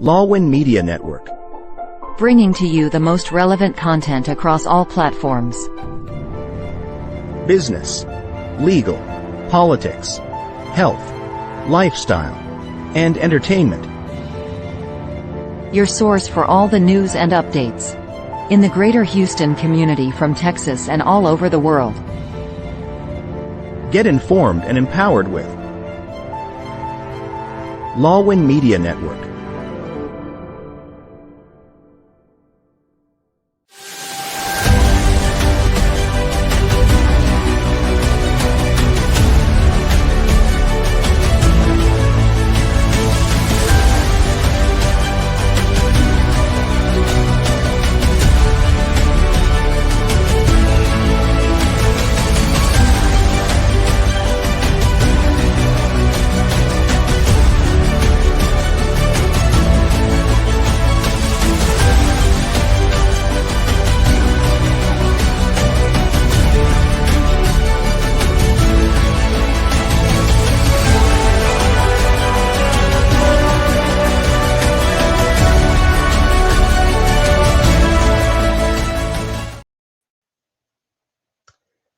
Lawwin Media Network. Bringing to you the most relevant content across all platforms. Business, legal, politics, health, lifestyle, and entertainment. Your source for all the news and updates in the greater Houston community from Texas and all over the world. Get informed and empowered with Lawwin Media Network.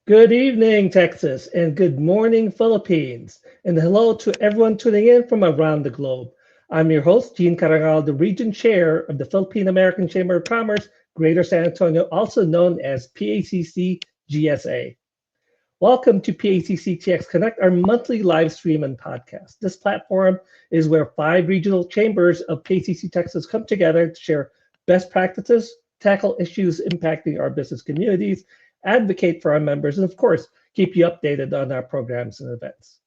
Good evening, Texas, and good morning, Philippines. And hello to everyone tuning in from around the globe. I'm your host, Gene Carangal, the Region Chair of the Philippine American Chamber of Commerce, Greater San Antonio, also known as PACC GSA. Welcome to PACCTX Connect, our monthly live stream and podcast. This platform is where 5 regional chambers of PACC Texas come together to share best practices, tackle issues impacting our business communities, advocate for our members, and of course, keep you updated on our programs and events.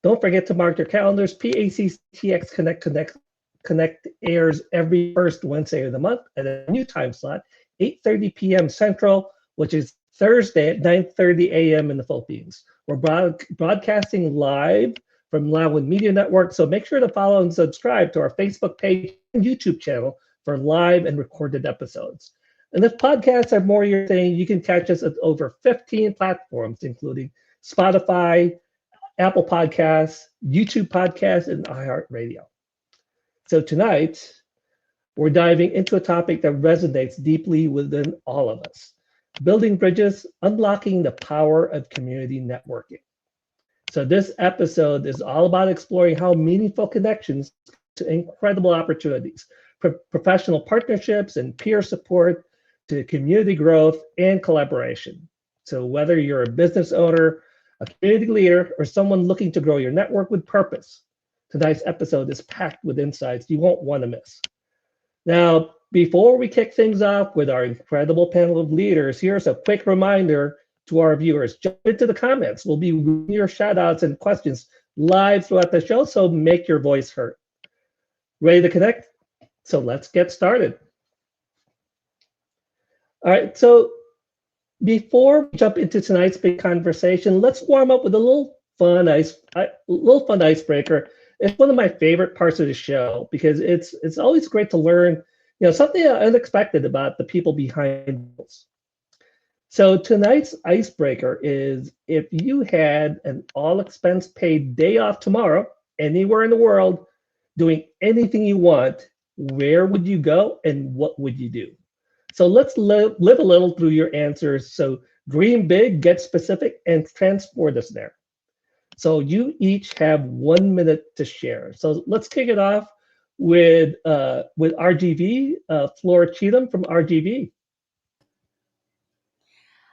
Don't forget to mark your calendars. PACCTX Connect airs every first Wednesday of the month at a new time slot, 8:30 p.m. Central, which is Thursday at 9:30 a.m. in the Philippines. We're broadcasting live from Lawwin Media Network, so make sure to follow and subscribe to our Facebook page and YouTube channel for live and recorded episodes. And if podcasts are more your thing, you can catch us at over 15 platforms, including Spotify, Apple Podcasts, YouTube Podcasts, and iHeartRadio. So tonight, we're diving into a topic that resonates deeply within all of us: building bridges, unlocking the power of community networking. So this episode is all about exploring how meaningful connections to incredible opportunities, professional partnerships, and peer support to community growth and collaboration. So whether you're a business owner, a community leader, or someone looking to grow your network with purpose, tonight's episode is packed with insights you won't want to miss. Now, before we kick things off with our incredible panel of leaders, here's a quick reminder to our viewers. Jump into the comments. We'll be reading your shout outs and questions live throughout the show, so make your voice heard. Ready to connect? So let's get started. All right, so before we jump into tonight's big conversation, let's warm up with a little fun icebreaker. It's one of my favorite parts of the show because it's always great to learn, something unexpected about the people behind this. So tonight's icebreaker is: if you had an all-expense paid day off tomorrow, anywhere in the world, doing anything you want, where would you go and what would you do? So let's live a little through your answers. So dream big, get specific, and transport us there. So you each have 1 minute to share. So let's kick it off with RGV, Flora Cheatham from RGV.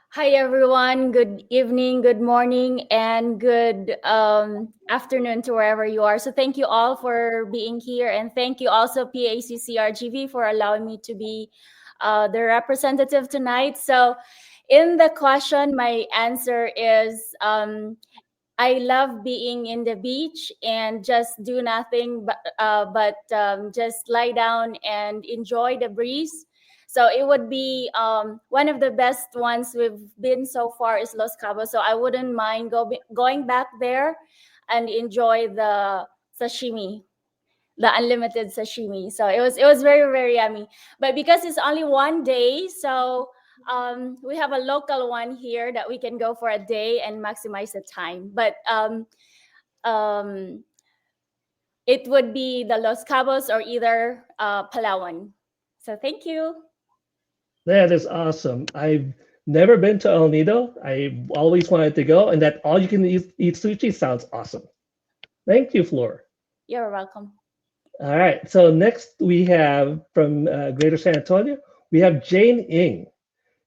Hi, everyone. Good evening, good morning, and good afternoon to wherever you are. So thank you all for being here. And thank you also, PACC RGV, for allowing me to be the representative tonight. So in the question, my answer is I love being in the beach and just do nothing but just lie down and enjoy the breeze. So it would be one of the best ones we've been so far is Los Cabos. So I wouldn't mind going back there and enjoy the sashimi, the unlimited sashimi. So it was very, very yummy. But because it's only one day, so we have a local one here that we can go for a day and maximize the time. But it would be the Los Cabos or either Palawan. So thank you. That is awesome. I've never been to El Nido. I always wanted to go, and that all you can eat sushi sounds awesome. Thank you, Flor. You're welcome. All right. So next we have from Greater San Antonio, we have Jane Ing.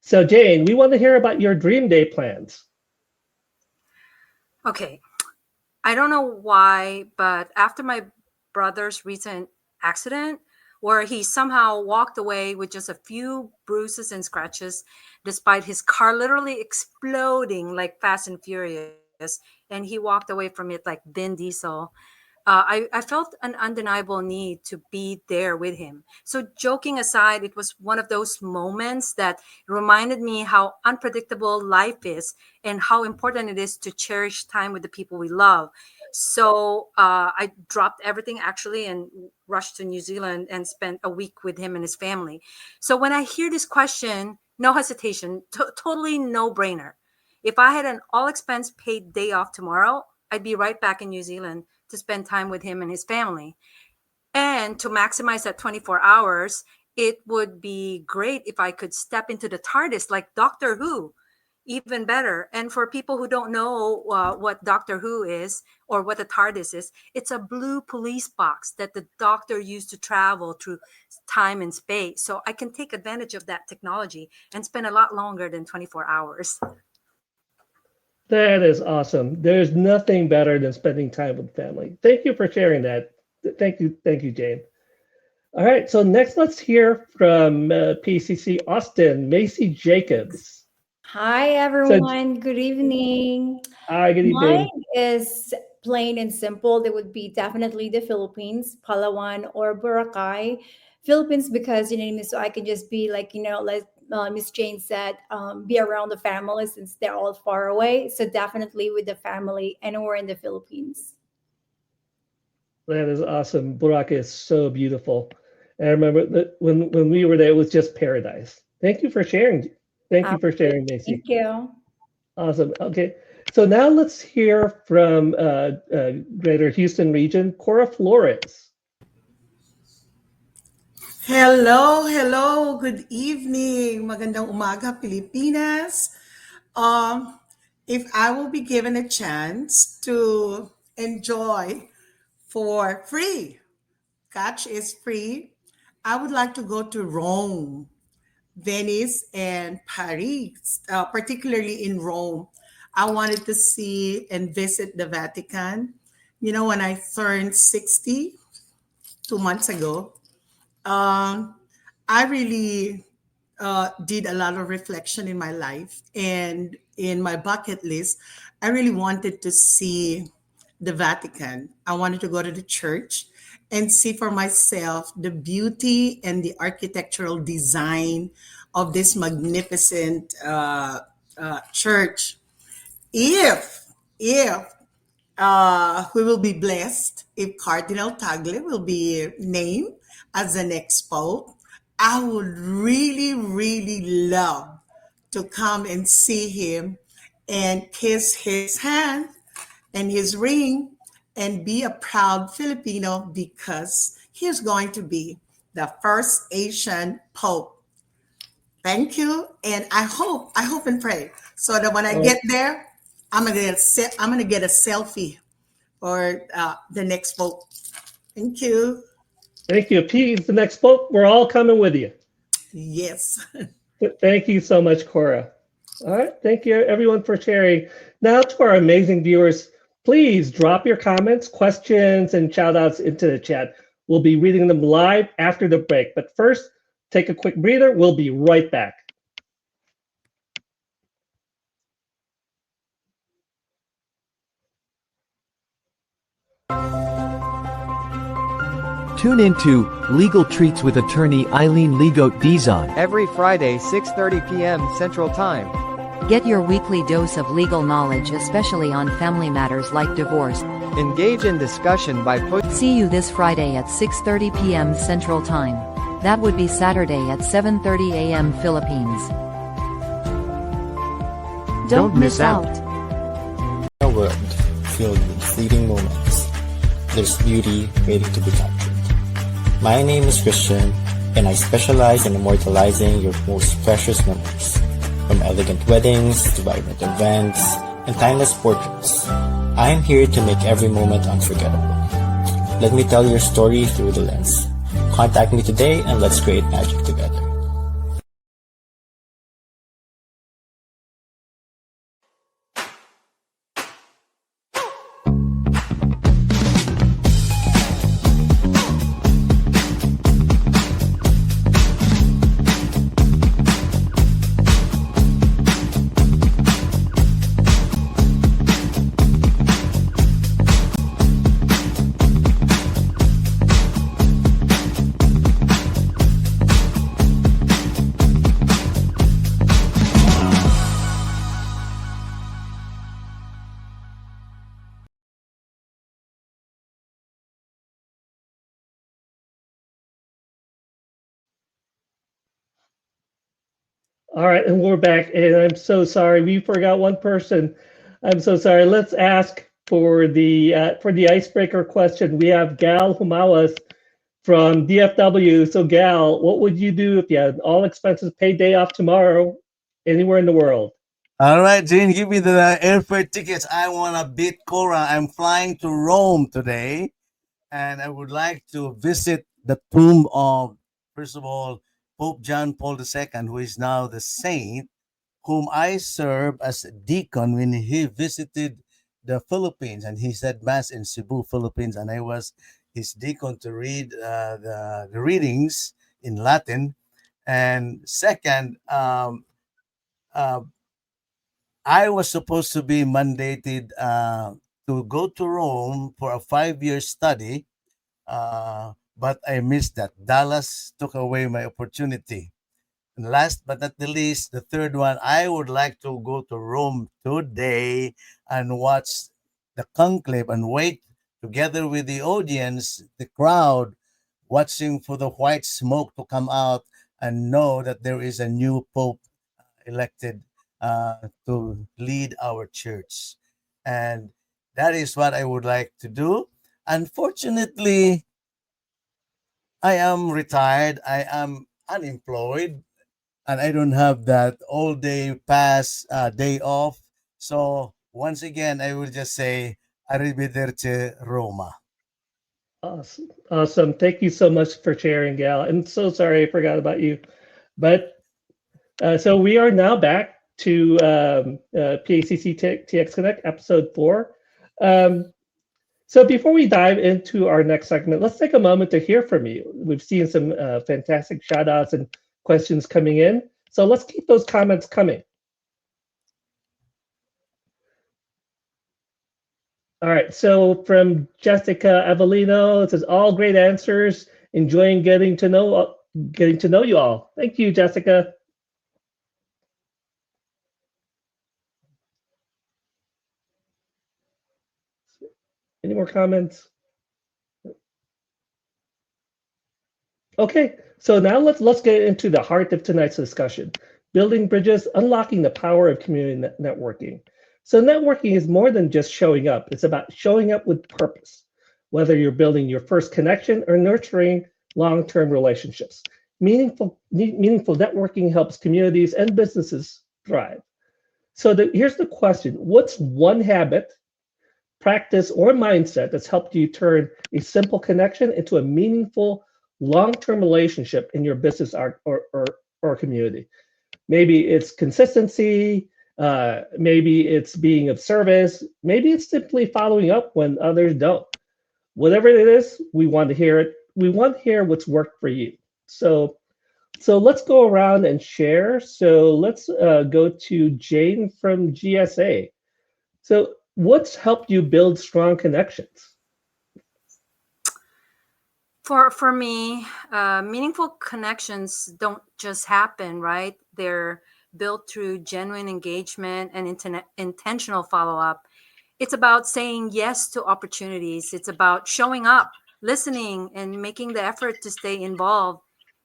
So Jane, we want to hear about your dream day plans. Okay. I don't know why, but after my brother's recent accident, where he somehow walked away with just a few bruises and scratches, despite his car literally exploding like Fast and Furious, and he walked away from it like Vin Diesel. I felt an undeniable need to be there with him. So joking aside, it was one of those moments that reminded me how unpredictable life is and how important it is to cherish time with the people we love. So I dropped everything actually and rushed to New Zealand and spent a week with him and his family. So when I hear this question, no hesitation, totally no brainer. If I had an all expense paid day off tomorrow, I'd be right back in New Zealand to spend time with him and his family. And to maximize that 24 hours, it would be great if I could step into the TARDIS like Doctor Who, even better. And for people who don't know what Doctor Who is or what the TARDIS is, it's a blue police box that the doctor used to travel through time and space. So I can take advantage of that technology and spend a lot longer than 24 hours. That is awesome. There's nothing better than spending time with family. Thank you for sharing that. Thank you, Jane. All right, so next let's hear from PCC Austin, Macy Jacobs. Hi, everyone. Good evening. Hi, good evening. Mine is plain and simple. They would be definitely the Philippines, Palawan or Boracay. Philippines because, so I can just be like, like Miss Jane said, be around the family since they're all far away. So definitely with the family anywhere in the Philippines. That is awesome. Boracay is so beautiful. And I remember that when we were there, it was just paradise. Thank you for sharing. Thank you for sharing, Macy. Thank you. Awesome. Okay. So now let's hear from Greater Houston region, Cora Flores. Hello, good evening. Magandang umaga, Pilipinas. If I will be given a chance to enjoy for free, catch is free, I would like to go to Rome, Venice, and Paris, particularly in Rome. I wanted to see and visit the Vatican. When I turned 60 2 months ago, I really did a lot of reflection in my life, and in my bucket list, I really wanted to see the Vatican. I wanted to go to the church and see for myself the beauty and the architectural design of this magnificent church. If we will be blessed, if Cardinal Tagle will be named as the next Pope, I would really, really love to come and see him and kiss his hand and his ring and be a proud Filipino because he's going to be the first Asian Pope. Thank you. And I hope and pray so that when I get there, I'm gonna get a selfie for the next Pope. Thank you. Thank you. He's the next Pope. We're all coming with you. Yes. Thank you so much, Cora. All right. Thank you, everyone, for sharing. Now to our amazing viewers, please drop your comments, questions, and shout outs into the chat. We'll be reading them live after the break. But first, take a quick breather. We'll be right back. Tune into Legal Treats with attorney Eileen Ligote Dizon every Friday 6:30 p.m. Central Time. Get your weekly dose of legal knowledge, especially on family matters like divorce. Engage in discussion by See you this Friday at 6:30 p.m. Central Time. That would be Saturday at 7:30 a.m. Philippines. Don't miss out. A world filled with fleeting moments. there's beauty waiting to be captured. My name is Christian, and I specialize in immortalizing your most precious memories, from elegant weddings to vibrant events and timeless portraits. I am here to make every moment unforgettable. Let me tell your story through the lens. Contact me today and let's create magic together. All right, and we're back, and I'm so sorry we forgot one person. I'm so sorry. Let's ask for the icebreaker question. We have Gal Humawas from DFW. So Gal, what would you do if you had all expenses paid day off tomorrow, anywhere in the world? All right, Jane, give me the airfare tickets. I want to beat Cora. I'm flying to Rome today, and I would like to visit the tomb of, first of all, Pope John Paul II, who is now the saint, whom I served as a deacon when he visited the Philippines, and he said mass in Cebu, Philippines, and I was his deacon to read the readings in Latin. And second, uh, I was supposed to be mandated to go to Rome for a 5-year study, but I missed that. Dallas took away my opportunity. And last but not the least, the third one, I would like to go to Rome today and watch the conclave and wait together with the audience, the crowd, watching for the white smoke to come out and know that there is a new pope elected to lead our church. And that is what I would like to do. Unfortunately, I am retired, I am unemployed, and I don't have that all day pass day off. So once again, I will just say, Arrivederci Roma. Awesome. Awesome. Thank you so much for sharing, Gal. I'm so sorry I forgot about you. But so we are now back to PACCTX Connect, episode 4. So before we dive into our next segment, let's take a moment to hear from you. We've seen some fantastic shout outs and questions coming in. So let's keep those comments coming. All right, so from Jessica Avelino, it says all great answers. Enjoying getting to know you all. Thank you, Jessica. Any more comments? Okay, so now let's get into the heart of tonight's discussion: building bridges, unlocking the power of community networking. So networking is more than just showing up. It's about showing up with purpose, whether you're building your first connection or nurturing long-term relationships. Meaningful networking helps communities and businesses thrive. So here's the question: what's one habit, practice, or mindset that's helped you turn a simple connection into a meaningful long-term relationship in your business or community? Maybe it's consistency, maybe it's being of service, maybe it's simply following up when others don't. Whatever it is, we want to hear it. We want to hear what's worked for you. So let's go around and share. So let's go to Jane from GSA. So what's helped you build strong connections? For me, meaningful connections don't just happen, right? They're built through genuine engagement and intentional follow-up. It's about saying yes to opportunities. It's about showing up, listening, and making the effort to stay involved,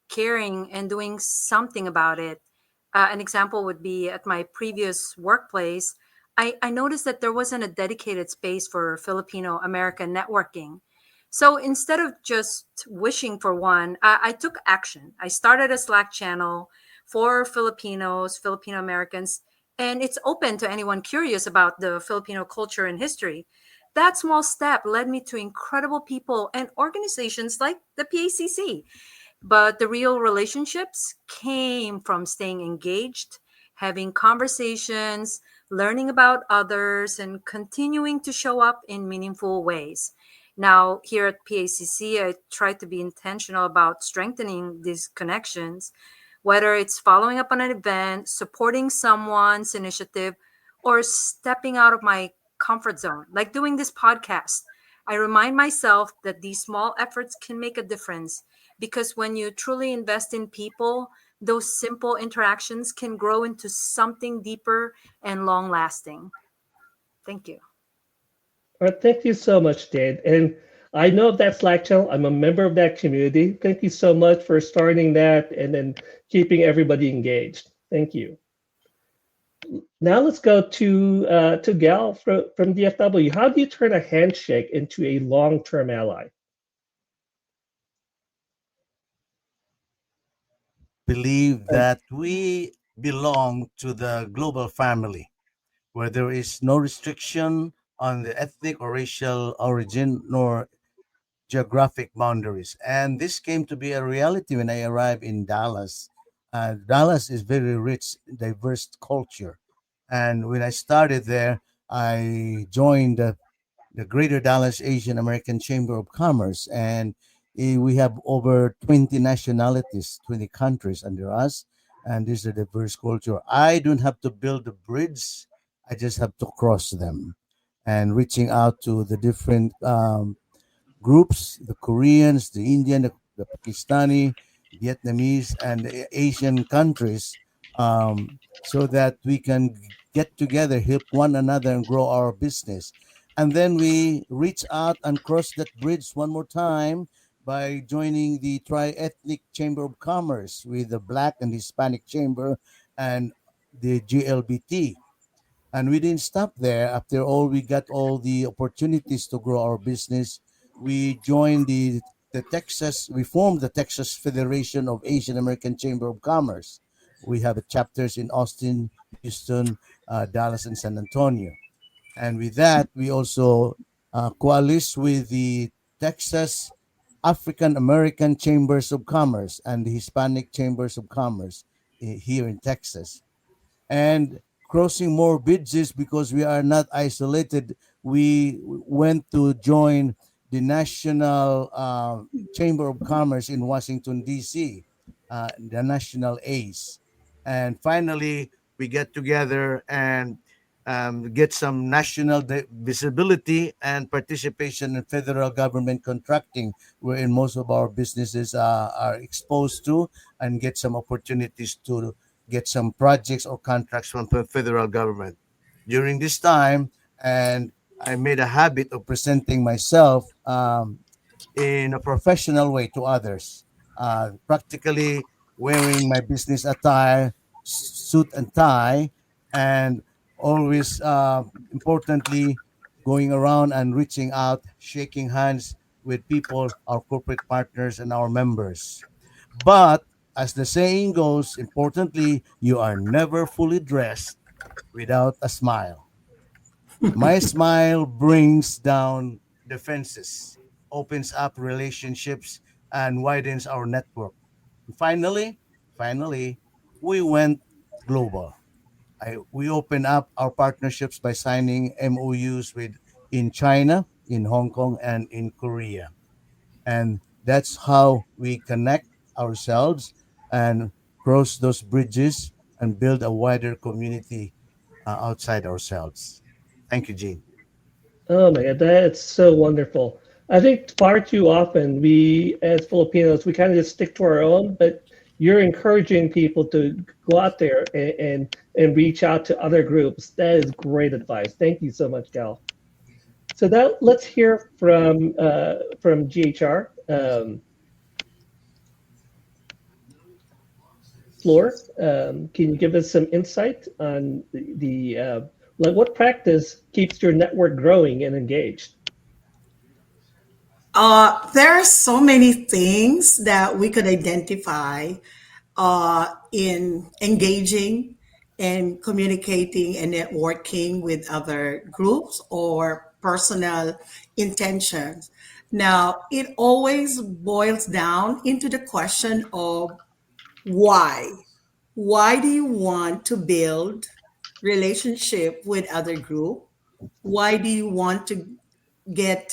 caring, and doing something about it. An example would be at my previous workplace, I noticed that there wasn't a dedicated space for Filipino American networking. So instead of just wishing for one, I took action. I started a Slack channel for Filipinos, Filipino Americans, and it's open to anyone curious about the Filipino culture and history. That small step led me to incredible people and organizations like the PACC. But the real relationships came from staying engaged, having conversations, learning about others, and continuing to show up in meaningful ways. Now, here at PACC, I try to be intentional about strengthening these connections, whether it's following up on an event, supporting someone's initiative, or stepping out of my comfort zone, like doing this podcast. I remind myself that these small efforts can make a difference because when you truly invest in people, those simple interactions can grow into something deeper and long lasting. Thank you. All right, thank you so much, Jade. And I know of that Slack channel. I'm a member of that community. Thank you so much for starting that and then keeping everybody engaged. Thank you. Now let's go to Gal from DFW. How do you turn a handshake into a long-term ally? Believe that we belong to the global family where there is no restriction on the ethnic or racial origin nor geographic boundaries. And this came to be a reality when I arrived in Dallas. Dallas is very rich, diverse culture. And when I started there, I joined the Greater Dallas Asian American Chamber of Commerce, and we have over 20 nationalities, 20 countries under us, and this is a diverse culture. I don't have to build a bridge; I just have to cross them, and reaching out to the different groups, the Koreans, the Indian, the Pakistani, Vietnamese, and the Asian countries, so that we can get together, help one another, and grow our business. And then we reach out and cross that bridge one more time by joining the Tri-Ethnic Chamber of Commerce with the Black and Hispanic Chamber and the GLBT. And we didn't stop there. After all, we got all the opportunities to grow our business. We joined the Texas, we formed the Texas Federation of Asian American Chamber of Commerce. We have chapters in Austin, Houston, Dallas, and San Antonio. And with that, we also coalesce with the Texas African American Chambers of Commerce and the Hispanic Chambers of Commerce here in Texas, and crossing more bridges because we are not isolated. We went to join the National Chamber of Commerce in Washington, D.C., the National ACE. And finally, we get together and get some national visibility and participation in federal government contracting, wherein most of our businesses are exposed to and get some opportunities to get some projects or contracts from the federal government. During this time, and I made a habit of presenting myself in a professional way to others, practically wearing my business attire, suit and tie, and always, importantly, going around and reaching out, shaking hands with people, our corporate partners, and our members. But as the saying goes, importantly, you are never fully dressed without a smile. My smile brings down defenses, opens up relationships, and widens our network. Finally, we went global. We opened up our partnerships by signing MOUs with in China, in Hong Kong, and in Korea. And that's how we connect ourselves and cross those bridges and build a wider community outside ourselves. Thank you, Gene. Oh my God, that's so wonderful. I think far too often we, as Filipinos, we kind of just stick to our own, but you're encouraging people to go out there and reach out to other groups. That is great advice. Thank you so much, Gal. So now let's hear from GHR. Floor, can you give us some insight on like what practice keeps your network growing and engaged? There are so many things that we could identify in engaging and communicating and networking with other groups or personal intentions. Now, it always boils down into the question of why. Why do you want to build relationship with other group? Why do you want to get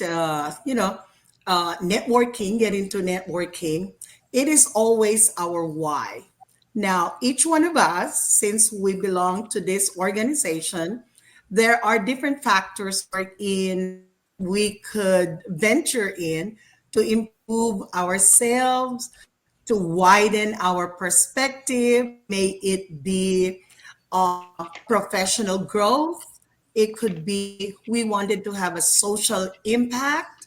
networking, get into networking? It is always our why. Now, each one of us, since we belong to this organization, there are different factors in that we could venture in to improve ourselves, to widen our perspective. May it be professional growth. It could be we wanted to have a social impact,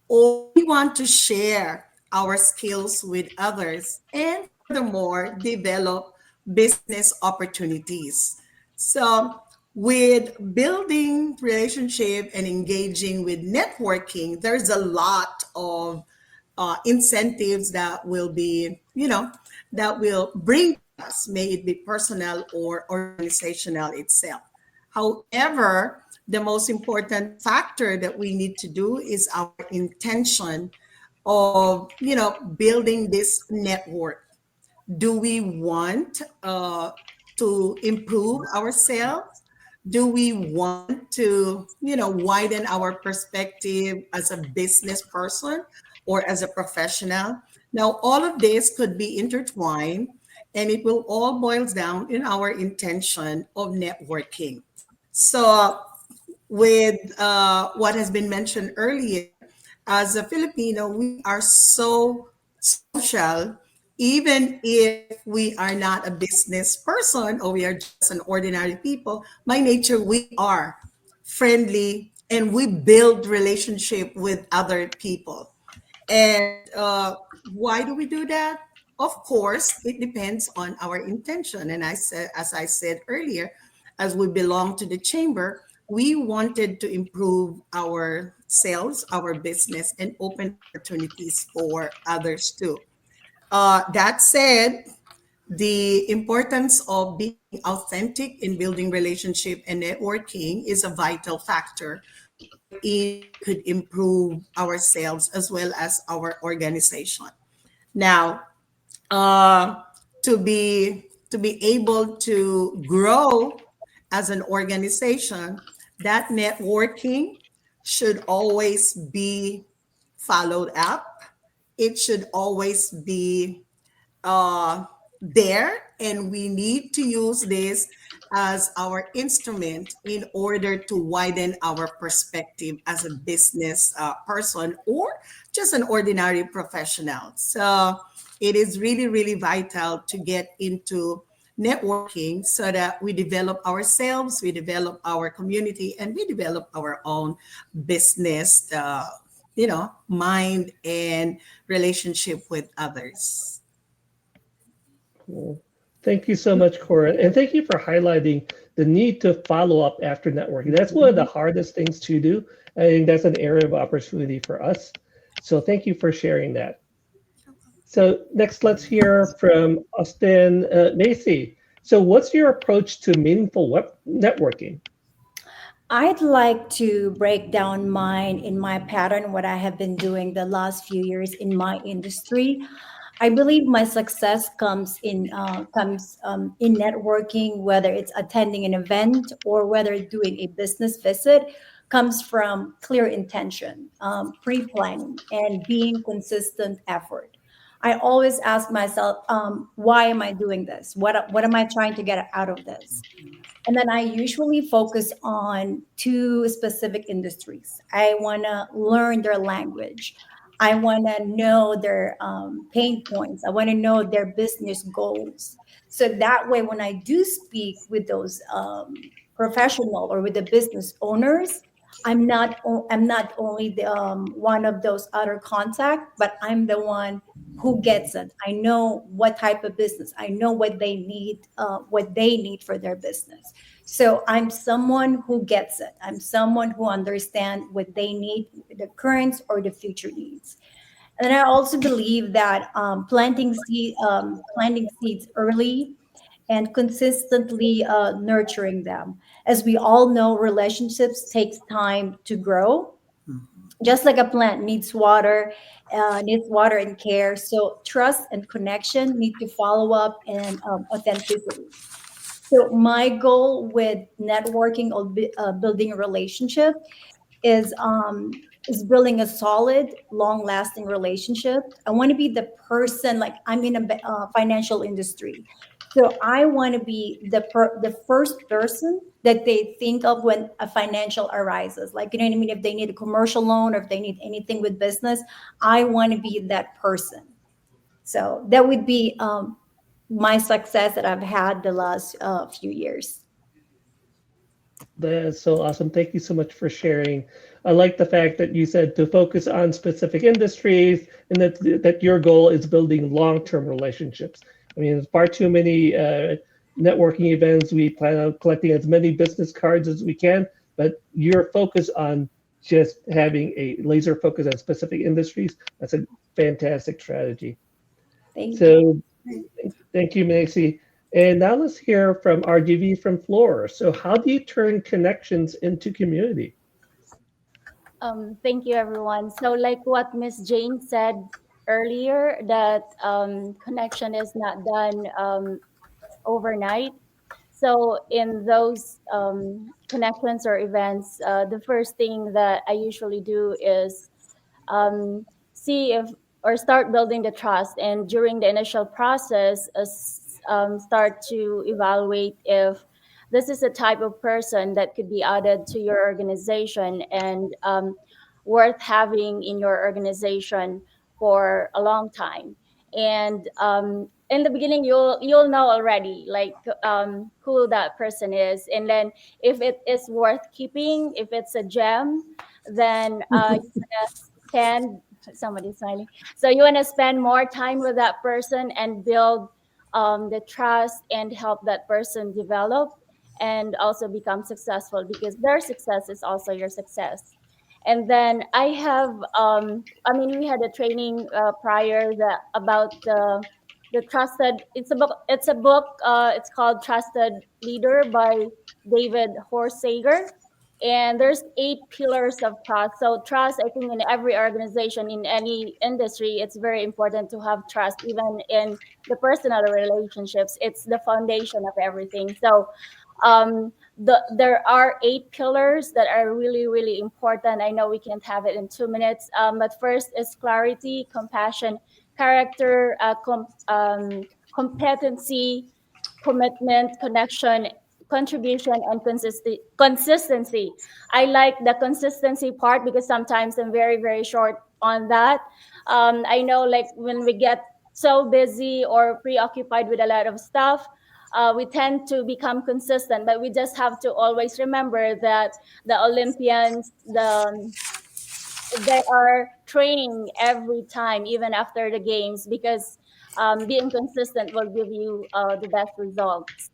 or we want to share our skills with others, and furthermore, develop business opportunities. So, with building relationship and engaging with networking, there's a lot of incentives that will be, that will bring to us, may it be personal or organizational itself. However, the most important factor that we need to do is our intention of, building this network. Do we want to improve ourselves? Do we want to, widen our perspective as a business person or as a professional? Now, all of this could be intertwined, and it will all boils down in our intention of networking. So, with what has been mentioned earlier, as a Filipino, we are so social, even if we are not a business person or we are just an ordinary people. By nature, we are friendly and we build relationship with other people. And why do we do that? Of course, it depends on our intention. And as I said earlier, as we belong to the chamber, we wanted to improve our sales, our business, and open opportunities for others too. That said, the importance of being authentic in building relationship and networking is a vital factor wherein we could improve ourselves as well as our organization. Now, uh, to be able to grow as an organization, that networking should always be followed up. It should always be uh, there, and we need to use this as our instrument in order to widen our perspective as a business person or just an ordinary professional. So it is really, really vital to get into networking so that we develop ourselves, we develop our community, and we develop our own business, mind and relationship with others. Cool. Thank you so much, Cora. And thank you for highlighting the need to follow up after networking. That's one of the hardest things to do. I think that's an area of opportunity for us. So thank you for sharing that. So next, let's hear from Austin Macy. So what's your approach to meaningful web networking? I'd like to break down mine in my pattern, what I have been doing the last few years in my industry. I believe my success comes in networking, whether it's attending an event or whether doing a business visit, comes from clear intention, pre-planning, and being consistent effort. I always ask myself, why am I doing this? What am I trying to get out of this? And then I usually focus on two specific industries. I want to learn their language. I want to know their pain points. I want to know their business goals. So that way, when I do speak with those professional or with the business owners, I'm not only the one of those other contact, but I'm the one who gets it. I know what type of business. I know what they need for their business. So I'm someone who gets it. I'm someone who understands what they need, the current or the future needs. And I also believe that planting seeds early and consistently nurturing them. As we all know, relationships takes time to grow. Just like a plant needs water and care. So trust and connection need to follow up and authenticity. So my goal with networking or building a relationship is building a solid, long-lasting relationship. I want to be the person, like I'm in a financial industry, so I want to be the first person that they think of when a financial arises. Like, you know what I mean? If they need a commercial loan or if they need anything with business, I want to be that person. So that would be my success that I've had the last few years. That's so awesome. Thank you so much for sharing. I like the fact that you said to focus on specific industries and that your goal is building long-term relationships. I mean, there's far too many networking events. We plan on collecting as many business cards as we can, but your focus on just having a laser focus on specific industries, that's a fantastic strategy. Thank you. Thank you, Maxie. And now let's hear from RGV from Floor. So how do you turn connections into community? Thank you, everyone. So like what Miss Jane said earlier, that connection is not done overnight. So in those connections or events, the first thing that I usually do is see if or start building the trust. And during the initial process, start to evaluate if this is a type of person that could be added to your organization and worth having in your organization for a long time. And in the beginning, you'll know already like who that person is, and then if it is worth keeping, if it's a gem, then you wanna spend. Somebody's smiling. So you want to spend more time with that person and build the trust and help that person develop and also become successful, because their success is also your success. And then I have, we had a training prior that about the trusted. It's a book. It's called Trusted Leader by David Horsager. And there's 8 pillars of trust. So trust, I think, in every organization, in any industry, it's very important to have trust. Even in the personal relationships, it's the foundation of everything. So there are 8 pillars that are really, really important. I know we can't have it in 2 minutes, but first is clarity, compassion, character, competency, commitment, connection, contribution, and consistency. I like the consistency part because sometimes I'm very, very short on that. I know, like, when we get so busy or preoccupied with a lot of stuff, we tend to become consistent, but we just have to always remember that the Olympians, they are training every time, even after the games, because being consistent will give you the best results.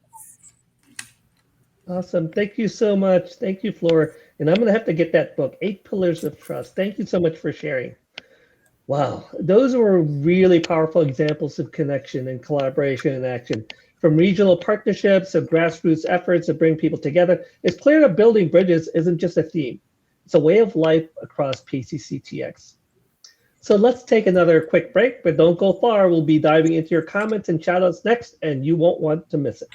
Awesome. Thank you so much. Thank you, Flora. And I'm going to have to get that book, 8 Pillars of Trust. Thank you so much for sharing. Wow. Those were really powerful examples of connection and collaboration in action. From regional partnerships to grassroots efforts to bring people together, it's clear that building bridges isn't just a theme. It's a way of life across PACCTX. So let's take another quick break, but don't go far. We'll be diving into your comments and shout outs next, and you won't want to miss it.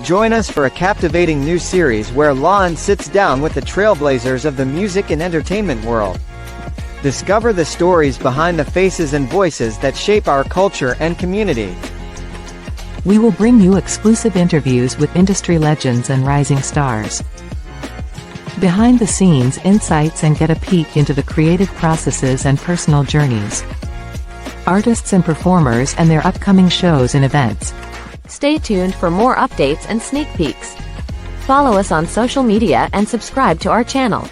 Join us for a captivating new series where Lon sits down with the trailblazers of the music and entertainment world. Discover the stories behind the faces and voices that shape our culture and community. We will bring you exclusive interviews with industry legends and rising stars. Behind the scenes insights and get a peek into the creative processes and personal journeys. Artists and performers and their upcoming shows and events. Stay tuned for more updates and sneak peeks. Follow us on social media and subscribe to our channel.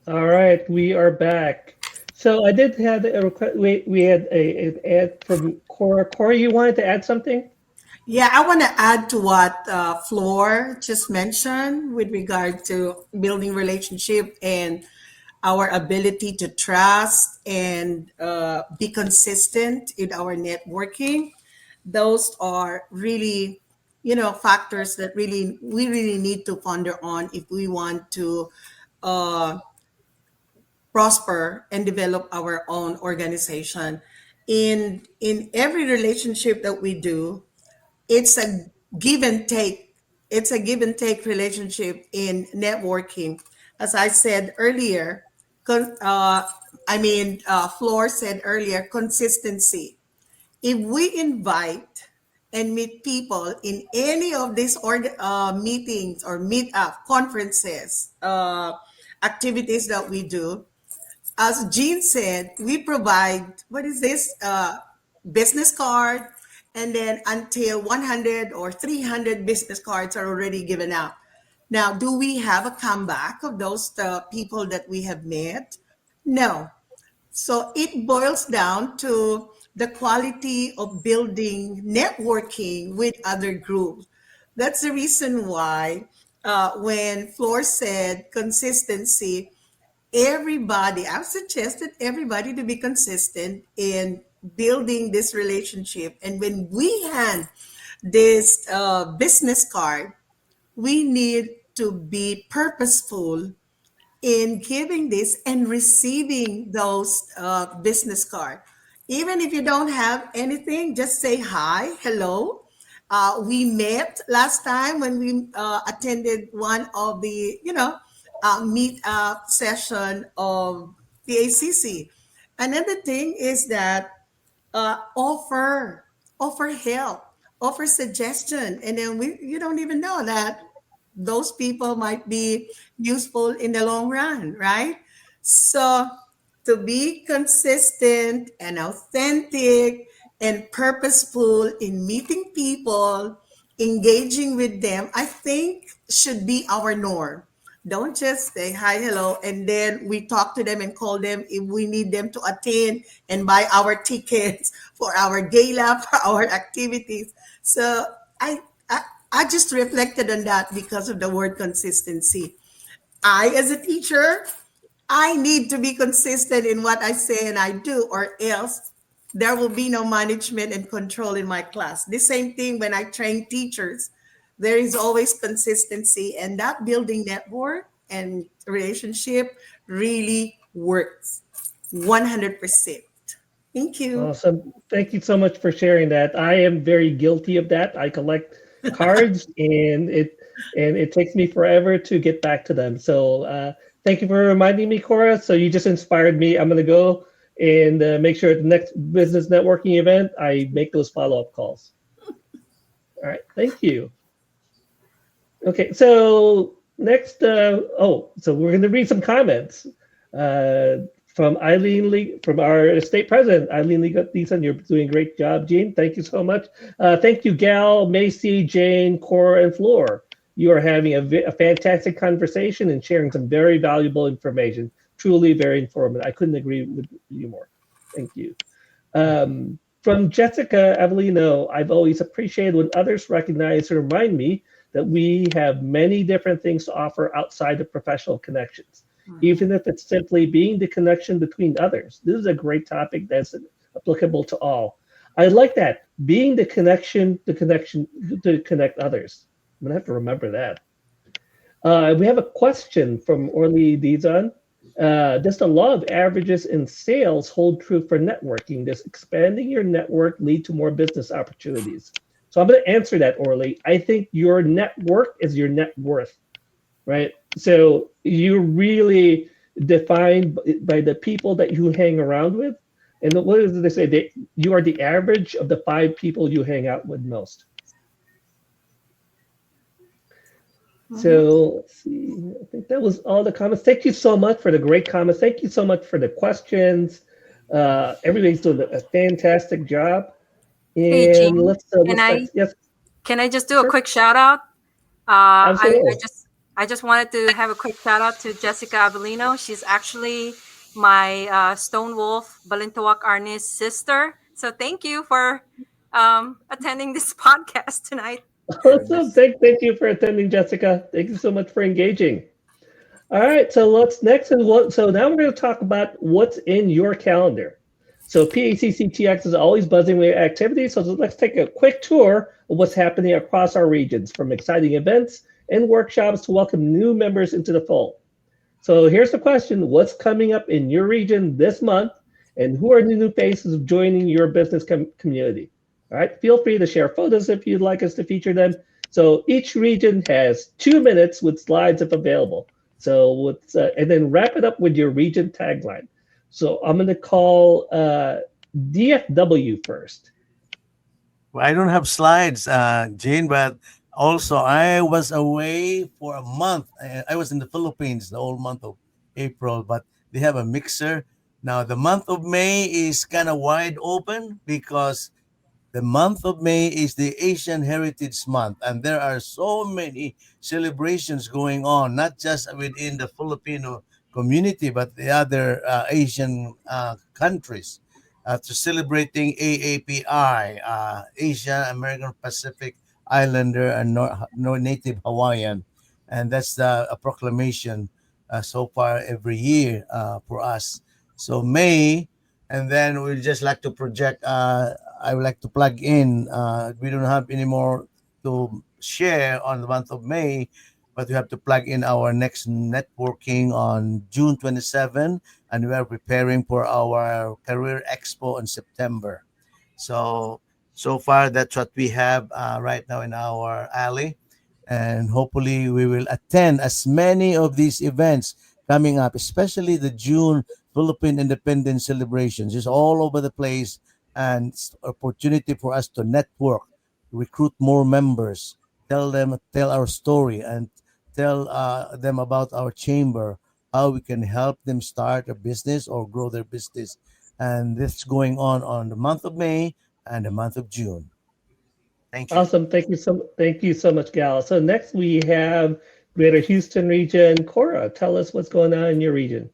All right, we are back. So I did have a request. We had an ad from Cora. Cora, you wanted to add something? Yeah, I want to add to what Floor just mentioned with regard to building relationship and our ability to trust and be consistent in our networking. Those are really, factors that we really need to ponder on if we want to uh, prosper and develop our own organization. In every relationship that we do, it's a give and take. It's a give and take relationship in networking. As I said earlier, Floor said earlier, consistency. If we invite and meet people in any of these meetings or meet up conferences, activities that we do, as Jean said, we provide what is this business card, and then until 100 or 300 business cards are already given out. Now, do we have a comeback of those people that we have met? No. So it boils down to the quality of building networking with other groups. That's the reason why when Floor said consistency, I've suggested everybody to be consistent in building this relationship. And when we hand this business card, we need to be purposeful in giving this and receiving those business card. Even if you don't have anything, just say hi, hello. We met last time when we attended one of the, meet up session of PACC. Another thing is that offer help, offer suggestion, and then you don't even know that those people might be useful in the long run, right? So to be consistent and authentic and purposeful in meeting people, engaging with them, I think should be our norm. Don't just say hi, hello, and then we talk to them and call them if we need them to attend and buy our tickets for our gala, for our activities. So I just reflected on that because of the word consistency. As a teacher, I need to be consistent in what I say and I do, or else there will be no management and control in my class. The same thing when I train teachers. There is always consistency, and that building network and relationship really works 100%. Thank you. Awesome. Thank you so much for sharing that. I am very guilty of that. I collect cards and it takes me forever to get back to them. So thank you for reminding me, Cora. So you just inspired me. I'm going to go and make sure at the next business networking event, I make those follow-up calls. All right. Thank you. Okay. So next, so we're going to read some comments. From Eileen Lee, from our state president, Eileen Lee-Thiessen. You're doing a great job, Gene. Thank you so much. Thank you, Gal, Macy, Jane, Cora, and Floor. You are having a fantastic conversation and sharing some very valuable information. Truly very informative. I couldn't agree with you more. Thank you. From Jessica Avellino, I've always appreciated when others recognize and remind me that we have many different things to offer outside of professional connections. Even if it's simply being the connection between others. This is a great topic that's applicable to all. I like that, being the connection to connect others. I'm gonna have to remember that. We have a question from Orly Dizon. Does the law of averages in sales hold true for networking? Does expanding your network lead to more business opportunities? So I'm going to answer that, Orly. I think your network is your net worth, right? So you're really defined by the people that you hang around with. And what does they say? You are the average of the 5 people you hang out with most. Mhm. So let's see. I think that was all the comments. Thank you so much for the great comments. Thank you so much for the questions. Everybody's doing a fantastic job. Hey, And Gene, can what's I next? Yes, can I just do a sure. quick shout out? I Absolutely. just wanted to have a quick shout out to Jessica Avellino. She's actually my Stone Wolf Balintawak Arnis sister. So thank you for attending this podcast tonight. Awesome. Thank you for attending, Jessica. Thank you so much for engaging. All right, so let's next and what so now we're going to talk about what's in your calendar. So PACCTX is always buzzing with activity, so let's take a quick tour of what's happening across our regions, from exciting events and workshops to welcome new members into the fold. So here's the question: what's coming up in your region this month, and who are the new faces joining your business community? All right, feel free to share photos if you'd like us to feature them. So each region has 2 minutes with slides if available. And then wrap it up with your region tagline. So I'm going to call DFW first. Well, I don't have slides, Jane, but also I was away for a month. I was in the Philippines the whole month of April, but they have a mixer. Now, the month of May is kind of wide open because the month of May is the Asian Heritage Month, and there are so many celebrations going on, not just within the Filipino community, but the other Asian countries to celebrating AAPI, Asia American Pacific Islander and Native Hawaiian. And that's a proclamation so far every year for us. So May, and then we just like to project I would like to plug in. We don't have any more to share on the month of May, but we have to plug in our next networking on June 27, and we are preparing for our career expo in September. So, so far, that's what we have right now in our alley. And hopefully, we will attend as many of these events coming up, especially the June Philippine Independence celebrations. It's all over the place, and it's opportunity for us to network, recruit more members, tell our story, and tell them about our chamber, how we can help them start a business or grow their business. And this is going on the month of May and the month of June. Thank you. Awesome. Thank you so much, Gal. So next we have Greater Houston region. Cora, tell us what's going on in your region.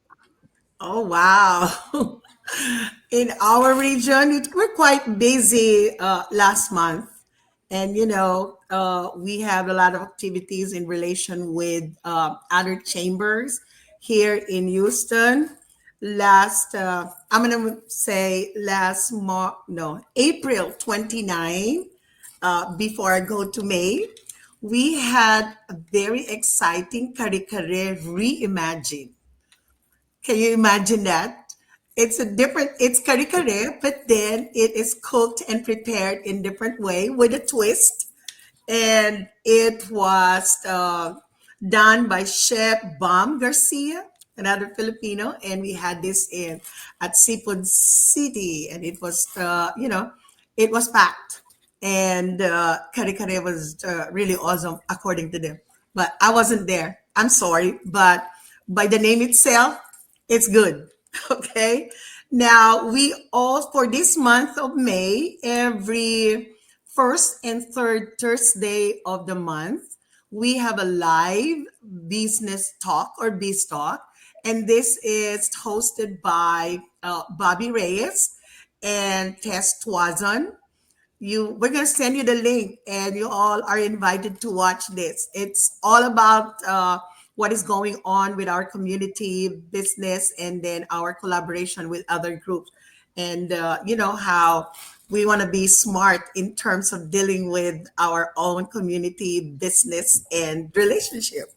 Oh, wow. In our region, we're quite busy last month. And, we have a lot of activities in relation with other chambers here in Houston. I'm going to say no, April 29, before I go to May, we had a very exciting Kare Kare reimagined. Can you imagine that? It's kare kare, but then it is cooked and prepared in different way with a twist. And it was done by Chef Bam Garcia, another Filipino. And we had this in at Seafood City, and it was packed. And kare kare was really awesome, according to them. But I wasn't there. I'm sorry, but by the name itself, it's good. Okay. Now we all for this month of May, every first and third Thursday of the month, we have a live business talk or biz talk, and this is hosted by Bobby Reyes and Tess Twazon. We're going to send you the link, and you all are invited to watch this. It's all about what is going on with our community business, and then our collaboration with other groups, and how we want to be smart in terms of dealing with our own community business and relationship.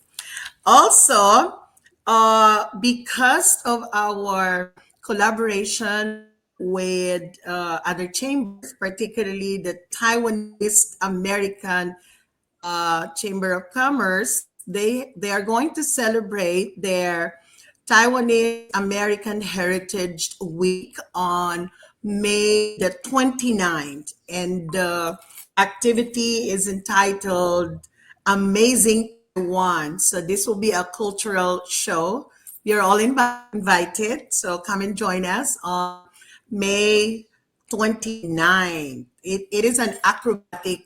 Also, Because of our collaboration with other chambers, particularly the Taiwanese American Chamber of Commerce, they are going to celebrate their Taiwanese American Heritage Week on May the 29th. And the activity is entitled Amazing Taiwan. So this will be a cultural show. You're all invited. So come and join us on May 29th. It is an acrobatic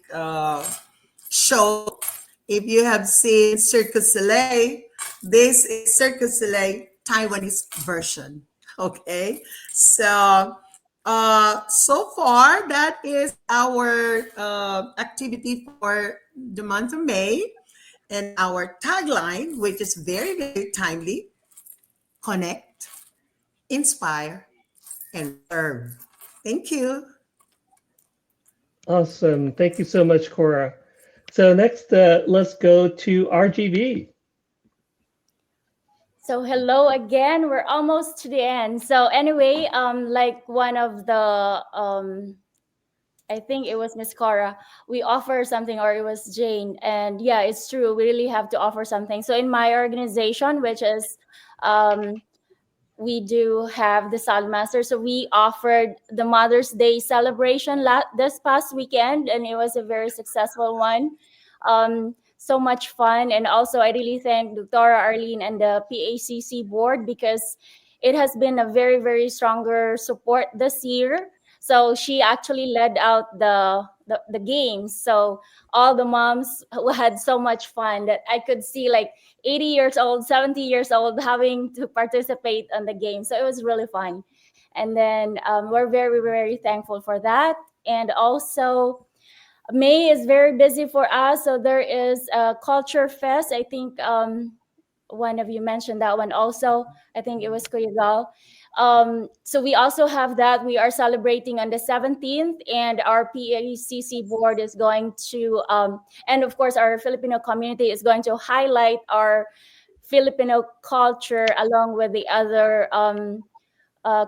show. If you have seen Circus Soleil, this is Circus Soleil Taiwanese version. Okay, so so far that is our activity for the month of May, and our tagline, which is very very timely: connect, inspire, and serve. Thank you. Awesome. Thank you so much, Cora. So next, let's go to RGB. So hello again. We're almost to the end. So anyway, like one of the I think it was Miss Cora. We offer something, or it was Jane. And yeah, it's true. We really have to offer something. So in my organization, which is um, we do have the Salmaster. So we offered the Mother's Day celebration this past weekend, and it was a very successful one. So much fun. And also, I really thank Dr. Arlene and the PACC board, because it has been a very, very stronger support this year. So she actually led out the games. So all the moms who had so much fun that I could see, like 80 years old, 70 years old, having to participate on the game. So it was really fun. And then we're very, very thankful for that. And also, May is very busy for us. So there is a culture fest. I think one of you mentioned that one also. I think it was Kuyagal. So we also have that. We are celebrating on the 17th, and our PACC board is going to, and of course, our Filipino community is going to highlight our Filipino culture along with the other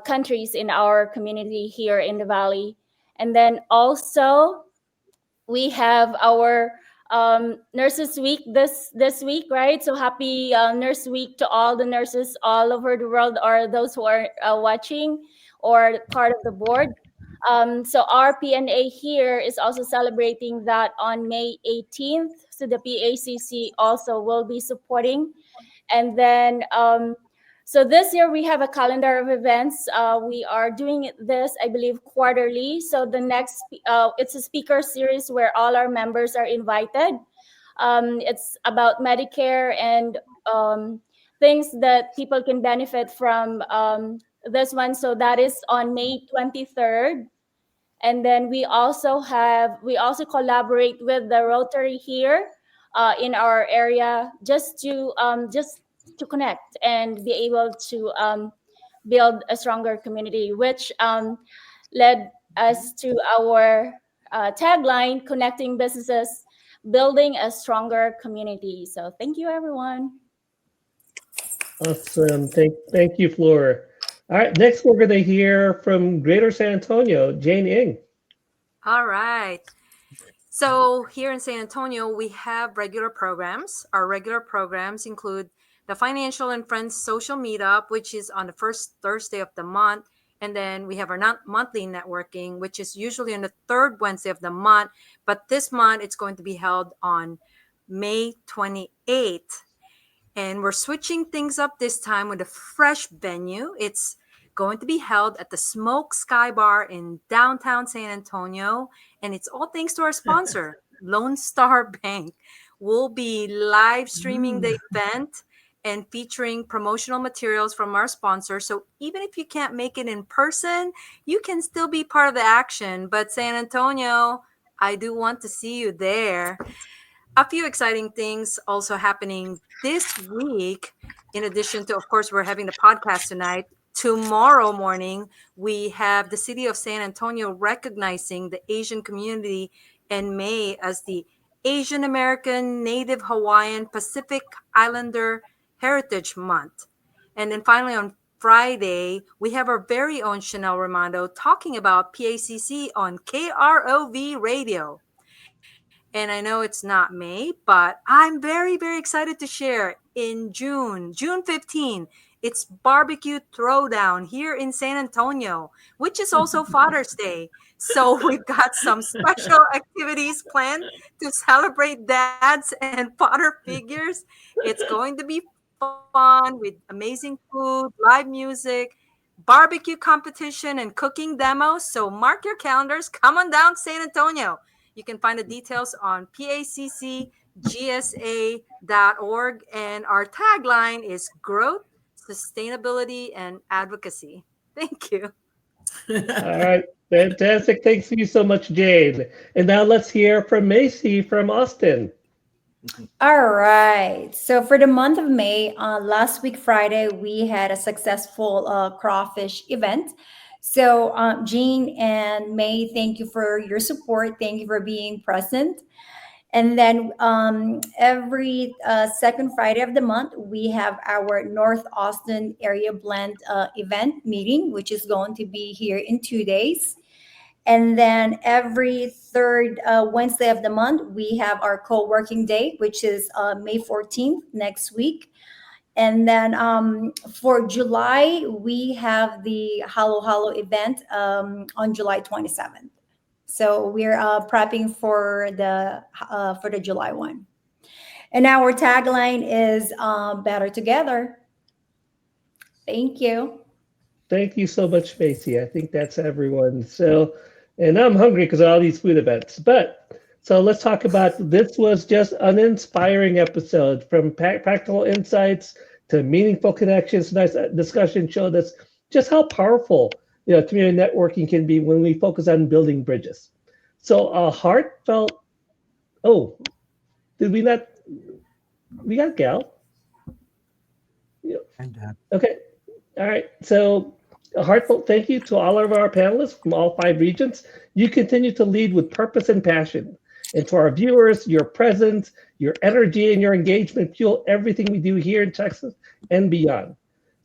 countries in our community here in the Valley. And then also, we have our nurses week this week, right? So happy nurse week to all the nurses all over the world, or those who are watching or part of the board. So our PNA here is also celebrating that on May 18th. So the PACC also will be supporting. And then so this year we have a calendar of events. We are doing this, I believe, quarterly. So the next, it's a speaker series where all our members are invited. It's about Medicare and things that people can benefit from this one. So that is on May 23rd. And then we also collaborate with the Rotary here in our area, just to connect and be able to build a stronger community, which led us to our tagline: connecting businesses, building a stronger community. So thank you, everyone. Awesome. Thank you, Flora. All right, next we're going to hear from Greater San Antonio, Jane Ing. All right. So here in San Antonio, we have regular programs. Our regular programs include the Financial and Friends Social Meetup, which is on the first Thursday of the month. And then we have our monthly networking, which is usually on the third Wednesday of the month. But this month, it's going to be held on May 28th. And we're switching things up this time with a fresh venue. It's going to be held at the Smoke Sky Bar in downtown San Antonio. And it's all thanks to our sponsor, Lone Star Bank. We'll be live streaming the event and featuring promotional materials from our sponsor. So even if you can't make it in person, you can still be part of the action. But San Antonio, I do want to see you there. A few exciting things also happening this week. In addition to, of course, we're having the podcast tonight. Tomorrow morning, we have the city of San Antonio recognizing the Asian community in May as the Asian American, Native Hawaiian, Pacific Islander Heritage Month. And then finally on Friday, we have our very own Chanel Ramondo talking about PACC on KROV Radio. And I know it's not May, but I'm very, very excited to share in June 15, it's Barbecue Throwdown here in San Antonio, which is also Father's Day. So we've got some special activities planned to celebrate dads and father figures. It's going to be fun with amazing food, live music, barbecue competition, and cooking demos. So mark your calendars. Come on down, San Antonio. You can find the details on paccgsa.org. And our tagline is growth, sustainability, and advocacy. Thank you. All right, fantastic. Thanks you so much, Jane. And now let's hear from Macy from Austin. All right. So for the month of May, last week Friday, we had a successful crawfish event. So Jean and May, thank you for your support. Thank you for being present. And then every second Friday of the month, we have our North Austin Area Blend event meeting, which is going to be here in 2 days. And then every third Wednesday of the month, we have our co-working day, which is May 14th next week. And then for July, we have the Halo Halo event on July 27th. So we're prepping for the July one. And our tagline is better together. Thank you. Thank you so much, Macy. I think that's everyone. So, and I'm hungry because of all these food events. But so let's talk about this. Was just an inspiring episode from practical insights to meaningful connections. Nice discussion showed us just how powerful community networking can be when we focus on building bridges. So a heartfelt. Oh, did we not? We got Gal. Yeah. Okay. All right. So a heartfelt thank you to all of our panelists from all 5 regions. You continue to lead with purpose and passion. And to our viewers, your presence, your energy, and your engagement fuel everything we do here in Texas and beyond.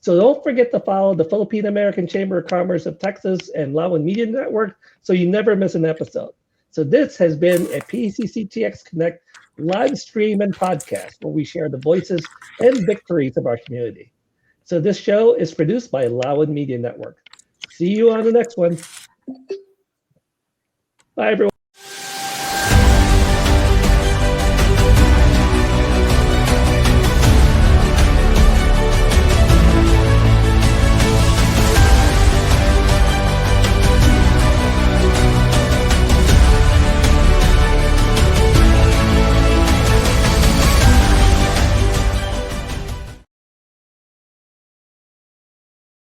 So don't forget to follow the Philippine American Chamber of Commerce of Texas and Lawan Media Network so you never miss an episode. So this has been a PACCTX Connect live stream and podcast where we share the voices and victories of our community. So this show is produced by Lawan Media Network. See you on the next one. Bye, everyone.